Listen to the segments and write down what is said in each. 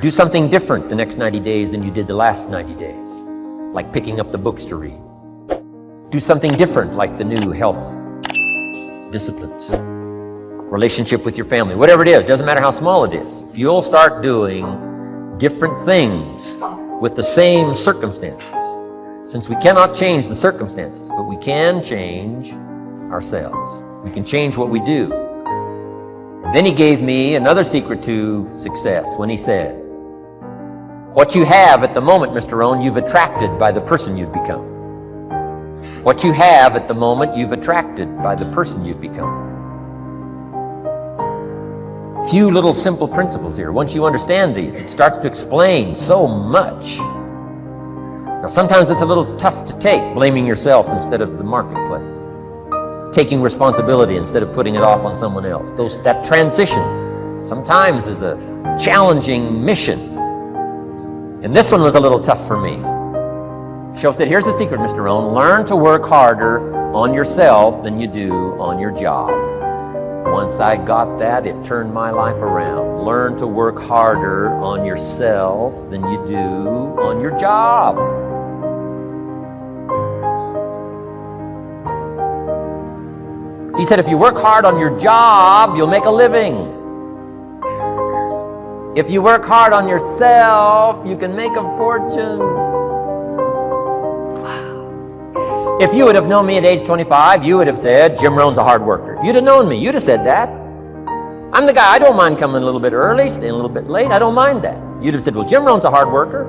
Do something different the next 90 days than you did the last 90 days, like picking up the books to read. Do something different, like the new health disciplines, relationship with your family, whatever it is, doesn't matter how small it is. If you'll start doing different things with the same circumstances, since we cannot change the circumstances, but we can change ourselves. We can change what we do. And then he gave me another secret to success when he said, what you have at the moment, Mr. Rohn, you've attracted by the person you've become. What you have at the moment, you've attracted by the person you've become. Few little simple principles here. Once you understand these, it starts to explain so much. Now, sometimes it's a little tough to take, blaming yourself instead of the marketplace, taking responsibility instead of putting it off on someone else. That transition sometimes is a challenging mission. And this one was a little tough for me. Show said, here's the secret, Mr. Rohn. Learn to work harder on yourself than you do on your job. Once I got that, it turned my life around. Learn to work harder on yourself than you do on your job. He said, if you work hard on your job, you'll make a living. If you work hard on yourself, you can make a fortune. Wow. If you would have known me at age 25, you would have said, Jim Rohn's a hard worker. If you'd have known me, you'd have said that. I'm the guy, I don't mind coming a little bit early, staying a little bit late, I don't mind that. You'd have said, well, Jim Rohn's a hard worker.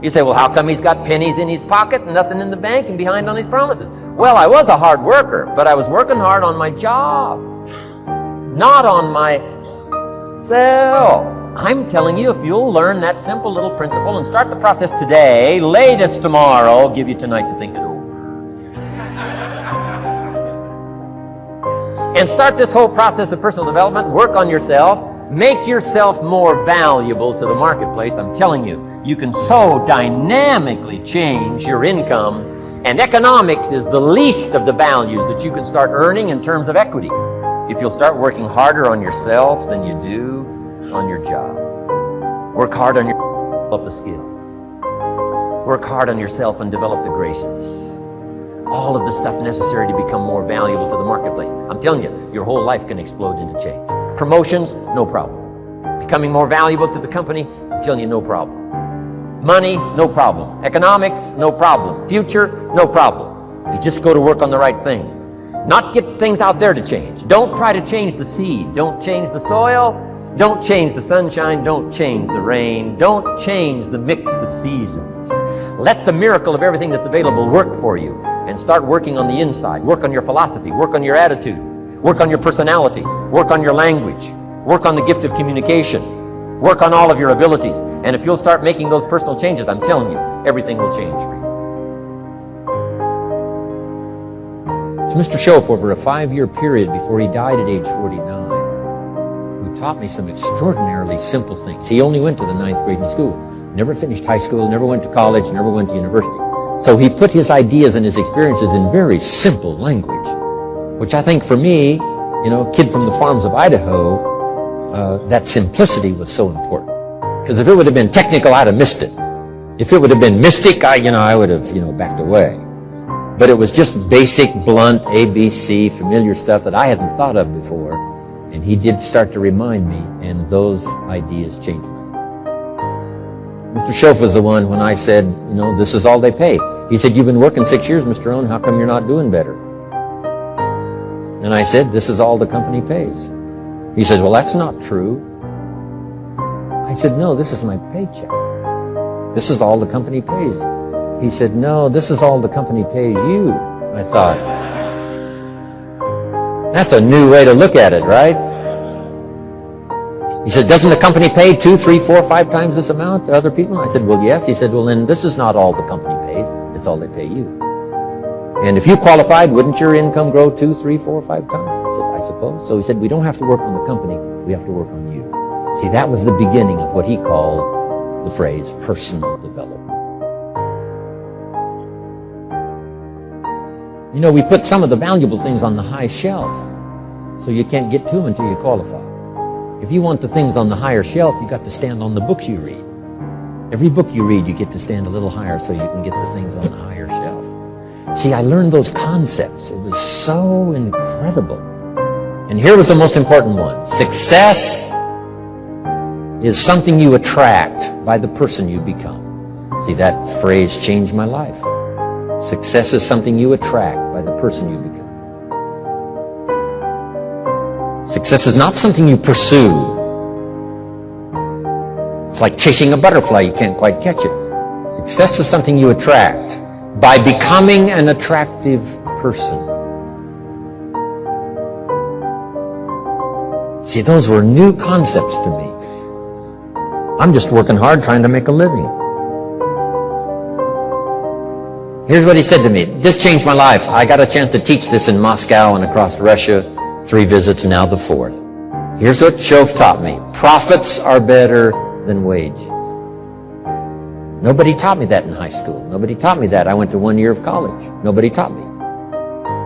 You say, well, how come he's got pennies in his pocket and nothing in the bank and behind on his promises? Well, I was a hard worker, but I was working hard on my job, not on myself. I'm telling you, if you'll learn that simple little principle and start the process today, latest tomorrow, I'll give you tonight to think it over. And start this whole process of personal development, work on yourself, make yourself more valuable to the marketplace. I'm telling you, you can so dynamically change your income, and economics is the least of the values that you can start earning in terms of equity if you'll start working harder on yourself than you do on your job. Work hard on yourself, develop the skills. Work hard on yourself and develop the graces. All of the stuff necessary to become more valuable to the marketplace. I'm telling you, your whole life can explode into change. Promotions, no problem. Becoming more valuable to the company, I'm telling you, no problem. Money, no problem. Economics, no problem. Future, no problem. If you just go to work on the right thing. Not get things out there to change. Don't try to change the seed. Don't change the soil. Don't change the sunshine. Don't change the rain. Don't change the mix of seasons. Let the miracle of everything that's available work for you, and start working on the inside. Work on your philosophy. Work on your attitude. Work on your personality. Work on your language. Work on the gift of communication. Work on all of your abilities. And if you'll start making those personal changes, I'm telling you, everything will change for you. Mr. Schoaf, over a 5-year period before he died at age 49, who taught me some extraordinarily simple things. He only went to the 9th grade in school, never finished high school, never went to college, never went to university. So he put his ideas and his experiences in very simple language, which I think for me, kid from the farms of Idaho, that simplicity was so important. Because if it would have been technical, I'd have missed it. If it would have been mystic, I would have, backed away. But it was just basic, blunt, ABC, familiar stuff that I hadn't thought of before. And he did start to remind me, and those ideas changed me. Mr. Schoaf was the one when I said, this is all they pay. He said, you've been working 6 years, Mr. Rohn, how come you're not doing better? And I said, this is all the company pays. He says, well, that's not true. I said, no, this is my paycheck. This is all the company pays. He said, no, this is all the company pays you. I thought, that's a new way to look at it, right? He said, doesn't the company pay 2, 3, 4, 5 times this amount to other people? I said, well, yes. He said, well, then this is not all the company pays. It's all they pay you. And if you qualified, wouldn't your income grow 2, 3, 4, 5 times? I said, I suppose. So he said, we don't have to work on the company. We have to work on you. See, that was the beginning of what he called the phrase personal development. We put some of the valuable things on the high shelf, so you can't get to them until you qualify. If you want the things on the higher shelf, you got to stand on the book you read. Every book you read, you get to stand a little higher so you can get the things on the higher shelf. See, I learned those concepts. It was so incredible. And here was the most important one. Success is something you attract by the person you become. See, that phrase changed my life. Success is something you attract by the person you become. Success is not something you pursue. It's like chasing a butterfly, you can't quite catch it. Success is something you attract by becoming an attractive person. See, those were new concepts to me. I'm just working hard trying to make a living. Here's what he said to me. This changed my life. I got a chance to teach this in Moscow and across Russia. 3 visits, now the 4th. Here's what Shove taught me. Profits are better than wages. Nobody taught me that in high school. Nobody taught me that. I went to 1 year of college. Nobody taught me.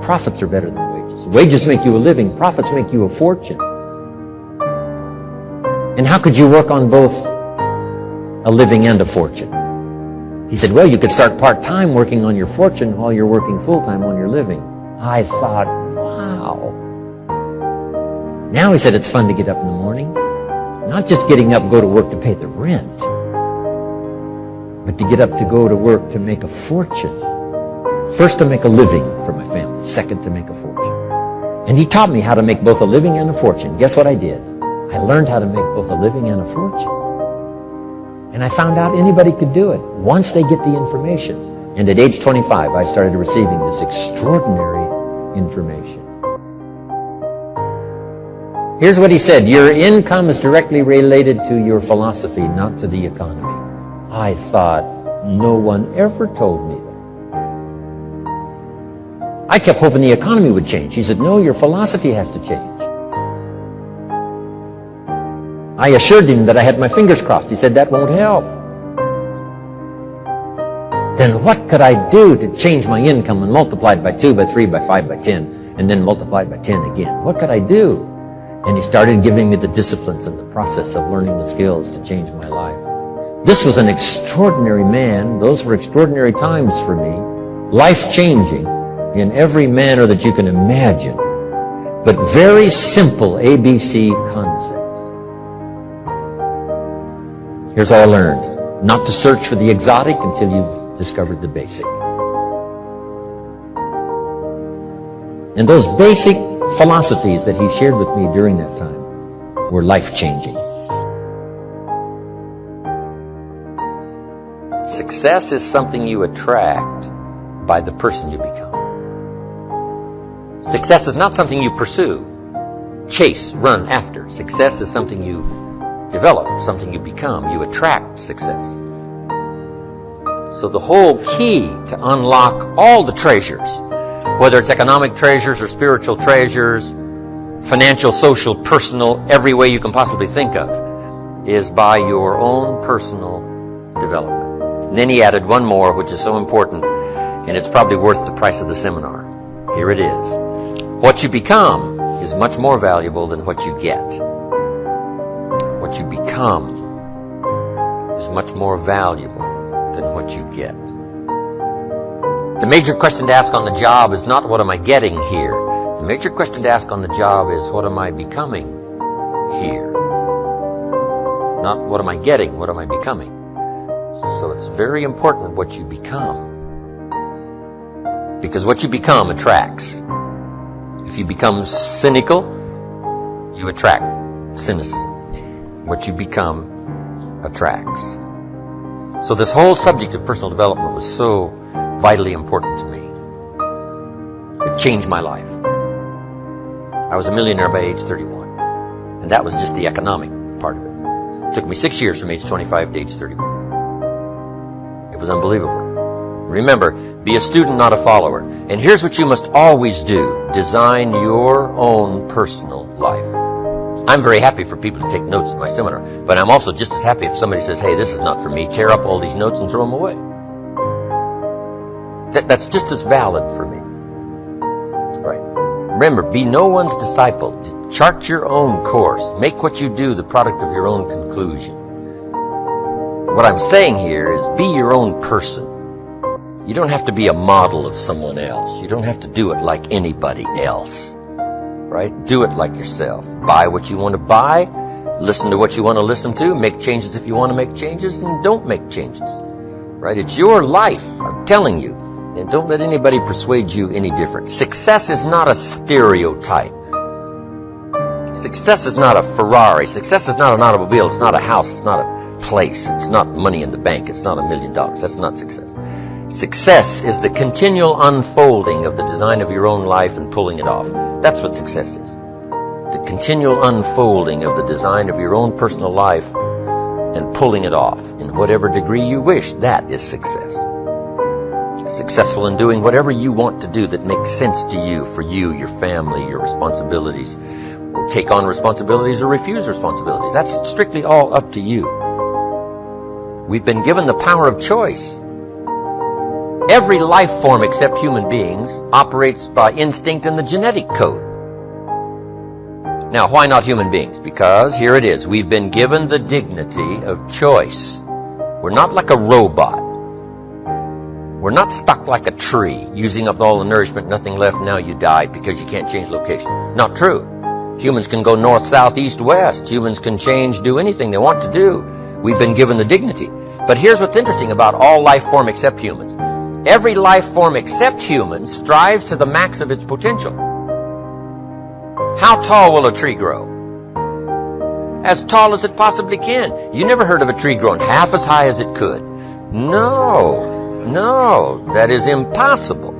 Profits are better than wages. Wages make you a living. Profits make you a fortune. And how could you work on both a living and a fortune? He said, well, you could start part-time working on your fortune while you're working full-time on your living. I thought, wow. Now, he said, it's fun to get up in the morning. Not just getting up, go to work to pay the rent, but to get up to go to work to make a fortune. First, to make a living for my family. Second, to make a fortune. And he taught me how to make both a living and a fortune. Guess what I did? I learned how to make both a living and a fortune. And I found out anybody could do it once they get the information. And at age 25, I started receiving this extraordinary information. Here's what he said. Your income is directly related to your philosophy, not to the economy. I thought, no one ever told me that. I kept hoping the economy would change. He said, no, your philosophy has to change. I assured him that I had my fingers crossed. He said, that won't help. Then what could I do to change my income and multiply it by 2, by 3, by 5, by 10, and then multiply it by 10 again? What could I do? And he started giving me the disciplines and the process of learning the skills to change my life. This was an extraordinary man. Those were extraordinary times for me. Life-changing in every manner that you can imagine. But very simple ABC concepts. Here's all I learned. Not to search for the exotic until you've discovered the basic. And those basic philosophies that he shared with me during that time were life-changing. Success is something you attract by the person you become. Success is not something you pursue, chase, run after. Success is something you develop, something you become. You attract success. So the whole key to unlock all the treasures, whether it's economic treasures or spiritual treasures, financial, social, personal, every way you can possibly think of, is by your own personal development. And then he added one more, which is so important, and it's probably worth the price of the seminar. Here it is. What you become is much more valuable than what you get. What you become is much more valuable than what you get. The major question to ask on the job is not what am I getting here. The major question to ask on the job is what am I becoming here. Not what am I getting, what am I becoming. So it's very important what you become. Because what you become attracts. If you become cynical, you attract cynicism. What you become attracts. So this whole subject of personal development was so vitally important to me. It changed my life. I was a millionaire by age 31. And that was just the economic part of it. It took me 6 years from age 25 to age 31. It was unbelievable. Remember, be a student, not a follower. And here's what you must always do. Design your own personal life. I'm very happy for people to take notes at my seminar, but I'm also just as happy if somebody says, hey, this is not for me, tear up all these notes and throw them away. That's just as valid for me. Right. Remember, be no one's disciple. Chart your own course. Make what you do the product of your own conclusion. What I'm saying here is be your own person. You don't have to be a model of someone else. You don't have to do it like anybody else. Right? Do it like yourself. Buy what you want to buy. Listen to what you want to listen to. Make changes if you want to make changes, and don't make changes. Right? It's your life, I'm telling you. And don't let anybody persuade you any different. Success is not a stereotype. Success is not a Ferrari. Success is not an automobile. It's not a house. It's not a place. It's not money in the bank. It's not $1 million. That's not success. Success is the continual unfolding of the design of your own life and pulling it off. That's what success is. The continual unfolding of the design of your own personal life and pulling it off in whatever degree you wish. That is success. Successful in doing whatever you want to do that makes sense to you, for you, your family, your responsibilities. Take on responsibilities or refuse responsibilities. That's strictly all up to you. We've been given the power of choice. Every life form except human beings operates by instinct in the genetic code. Now, why not human beings? Because here it is. We've been given the dignity of choice. We're not like a robot. We're not stuck like a tree, using up all the nourishment, nothing left, now you died because you can't change location. Not true. Humans can go north, south, east, west. Humans can change, do anything they want to do. We've been given the dignity. But here's what's interesting about all life form except humans. Every life form except humans strives to the max of its potential. How tall will a tree grow? As tall as it possibly can. You never heard of a tree growing half as high as it could. No, that is impossible.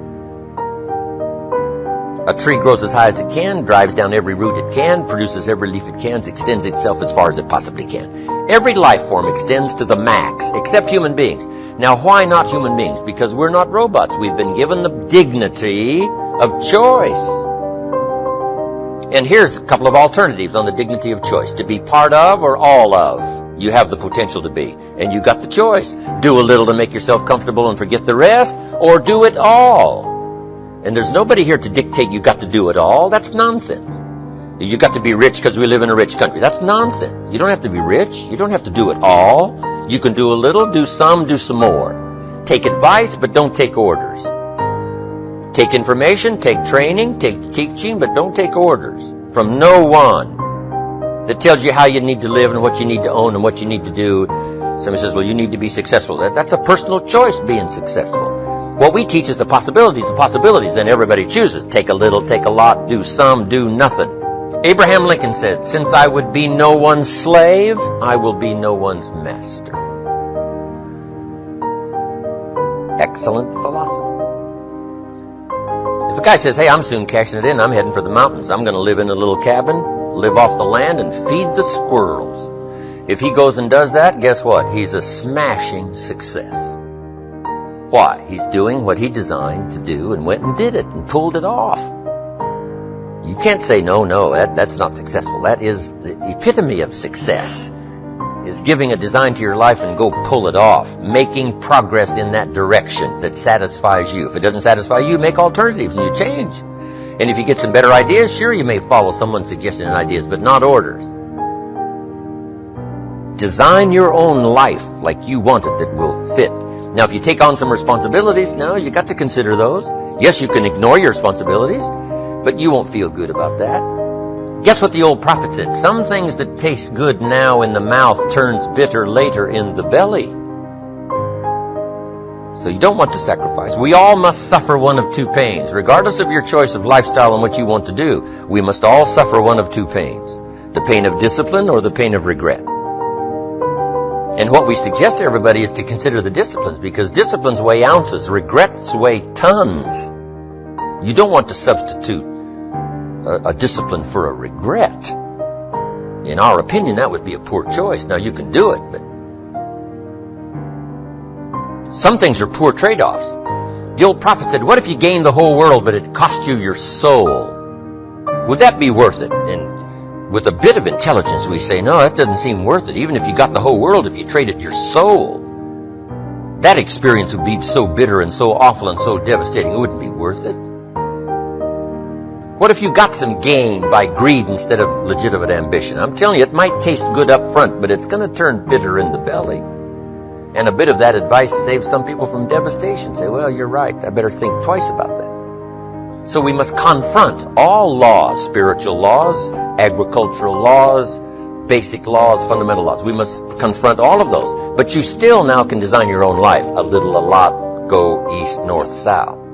A tree grows as high as it can, drives down every root it can, produces every leaf it can, extends itself as far as it possibly can. Every life form extends to the max, except human beings. Now, why not human beings? Because we're not robots. We've been given the dignity of choice. And here's a couple of alternatives on the dignity of choice. To be part of or all of. You have the potential to be. And you got the choice. Do a little to make yourself comfortable and forget the rest, or do it all. And there's nobody here to dictate you got to do it all. That's nonsense. You got to be rich because we live in a rich country. That's nonsense. You don't have to be rich. You don't have to do it all. You can do a little, do some more. Take advice, but don't take orders. Take information, take training, take teaching, but don't take orders from no one that tells you how you need to live and what you need to own and what you need to do. Somebody says, well, you need to be successful. That's a personal choice, being successful. What we teach is the possibilities, then everybody chooses. Take a little, take a lot, do some, do nothing. Abraham Lincoln said, since I would be no one's slave, I will be no one's master. Excellent philosophy. If a guy says, hey, I'm soon cashing it in, I'm heading for the mountains, I'm going to live in a little cabin, live off the land, and feed the squirrels. If he goes and does that, guess what? He's a smashing success. Why? He's doing what he designed to do and went and did it and pulled it off. You can't say, no, that's not successful. That is the epitome of success, is giving a design to your life and go pull it off, making progress in that direction that satisfies you. If it doesn't satisfy you, make alternatives and you change. And if you get some better ideas, sure, you may follow someone's suggestion and ideas, but not orders. Design your own life like you want it that will fit. Now, if you take on some responsibilities, now you got to consider those. Yes, you can ignore your responsibilities, but you won't feel good about that. Guess what the old prophet said? Some things that taste good now in the mouth turns bitter later in the belly. So you don't want to sacrifice. We all must suffer one of two pains. Regardless of your choice of lifestyle and what you want to do, we must all suffer one of two pains. The pain of discipline or the pain of regret. And what we suggest to everybody is to consider the disciplines, because disciplines weigh ounces, regrets weigh tons. You don't want to substitute a discipline for a regret. In our opinion, that would be a poor choice. Now, you can do it, but some things are poor trade-offs. The old prophet said, what if you gained the whole world, but it cost you your soul? Would that be worth it? And with a bit of intelligence, we say, no, that doesn't seem worth it. Even if you got the whole world, if you traded your soul, that experience would be so bitter and so awful and so devastating, it wouldn't be worth it. What if you got some gain by greed instead of legitimate ambition? I'm telling you, it might taste good up front, but it's going to turn bitter in the belly. And a bit of that advice saves some people from devastation. Say, well, you're right. I better think twice about that. So we must confront all laws, spiritual laws, agricultural laws, basic laws, fundamental laws. We must confront all of those. But you still now can design your own life. A little, a lot, go east, north, south.